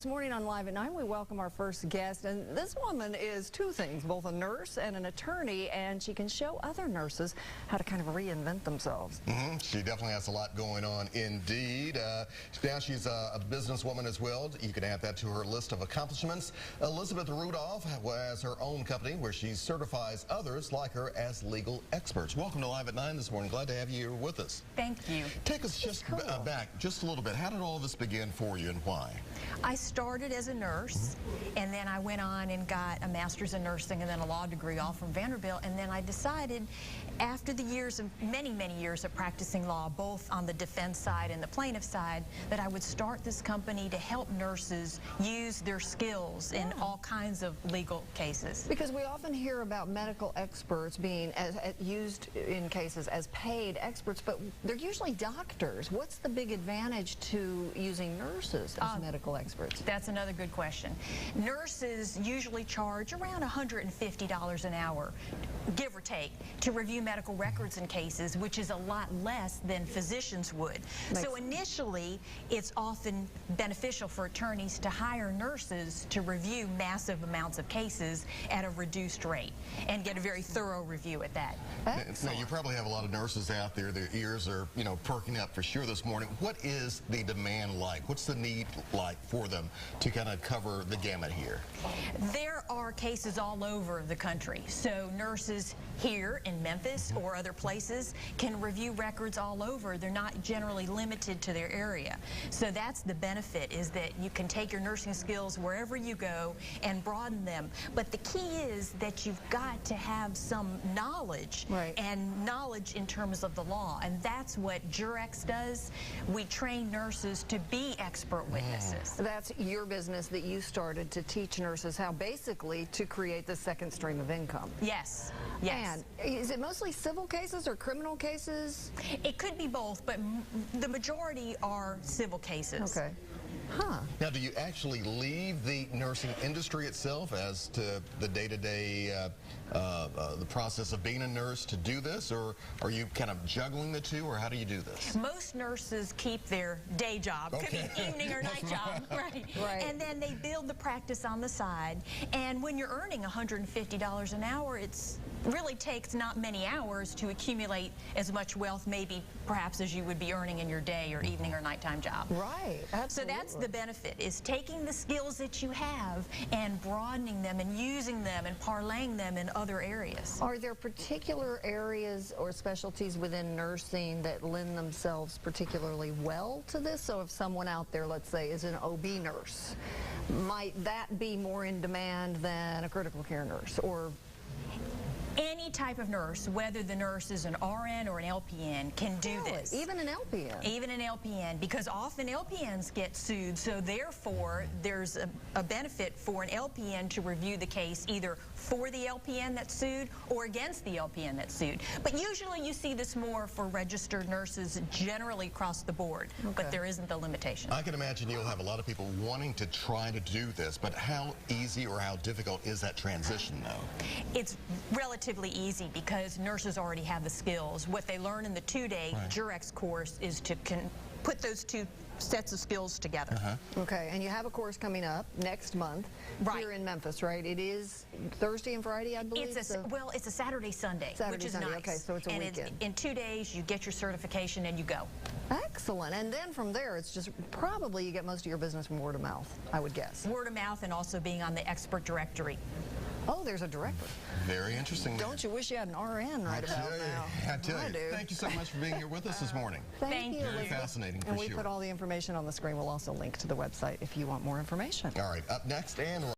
This morning on Live at 9, we welcome our first guest, and this woman is two things, both a nurse and an attorney, and she can show other nurses how to kind of reinvent themselves. She definitely has a lot going on indeed. Now she's a businesswoman as well. You can add that to her list of accomplishments. Elizabeth Rudolph has her own company where she certifies others like her as legal experts. Welcome to Live at 9 this morning. Glad to have you here with us. Thank you. Take us just back just a little bit. How did all this begin for you and why? I started as a nurse, and then I went on and got a master's in nursing and then a law degree, all from Vanderbilt. And then I decided, after the years of many years of practicing law, both on the defense side and the plaintiff side, that I would start this company to help nurses use their skills in all kinds of legal cases. Because we often hear about medical experts being used in cases as paid experts, but they're usually doctors. What's the big advantage to using nurses as medical experts? That's another good question. Nurses usually charge around $150 an hour, give or take, to review medical records in cases, which is a lot less than physicians would. So initially, it's often beneficial for attorneys to hire nurses to review massive amounts of cases at a reduced rate and get a very thorough review at that. Now, you probably have a lot of nurses out there. Their ears are, perking up for sure this morning. What is the demand like? What's the need like for them to kind of cover the gamut here? There are cases all over the country. So nurses here in Memphis or other places can review records all over. They're not generally limited to their area. So that's the benefit, is that you can take your nursing skills wherever you go and broaden them. But the key is that you've got to have some knowledge, and knowledge in terms of the law. And that's what Jurex does. We train nurses to be expert witnesses. That's your business that you started to teach nurses how basically to create the second stream of income. Yes. Yes. And is it mostly civil cases or criminal cases? It could be both, but the majority are civil cases. Okay. Huh. Now, do you actually leave the nursing industry itself as to the day-to-day, the process of being a nurse to do this, or are you kind of juggling the two, or how do you do this? Most nurses keep their day job, could be evening or night job, right? And then they build the practice on the side, and when you're earning $150 an hour, it's really takes not many hours to accumulate as much wealth, maybe perhaps as you would be earning in your day or evening or nighttime job. Right, absolutely. So that's the benefit, is taking the skills that you have and broadening them and using them and parlaying them in other areas. Are there particular areas or specialties within nursing that lend themselves particularly well to this? So if someone out there, let's say, is an OB nurse, might that be more in demand than a critical care nurse? Or any type of nurse, whether the nurse is an RN or an LPN, can do this. Even an LPN? Even an LPN, because often LPNs get sued, so therefore there's a benefit for an LPN to review the case either for the LPN that's sued or against the LPN that's sued. But usually you see this more for registered nurses generally across the board, but there isn't the limitation. I can imagine you'll have a lot of people wanting to try to do this, but how easy or how difficult is that transition, though? It's relatively easy because nurses already have the skills. What they learn in the two-day Jurex course is to put those two sets of skills together. Okay, and you have a course coming up next month here in Memphis, right? It is Thursday and Friday, I believe? Well, it's a Saturday, Sunday, which is nice. Okay, so it's a weekend. In 2 days, you get your certification and you go. Excellent. And then from there, it's just probably you get most of your business from word of mouth, I would guess. Word of mouth and also being on the expert directory. Oh, there's a director. Very interesting. Don't you wish you had an RN right about now? I tell you. Thank you so much for being here with us this morning. Thank you. Very fascinating, for And sure. we put all the information on the screen. We'll also link to the website if you want more information. All right, up next and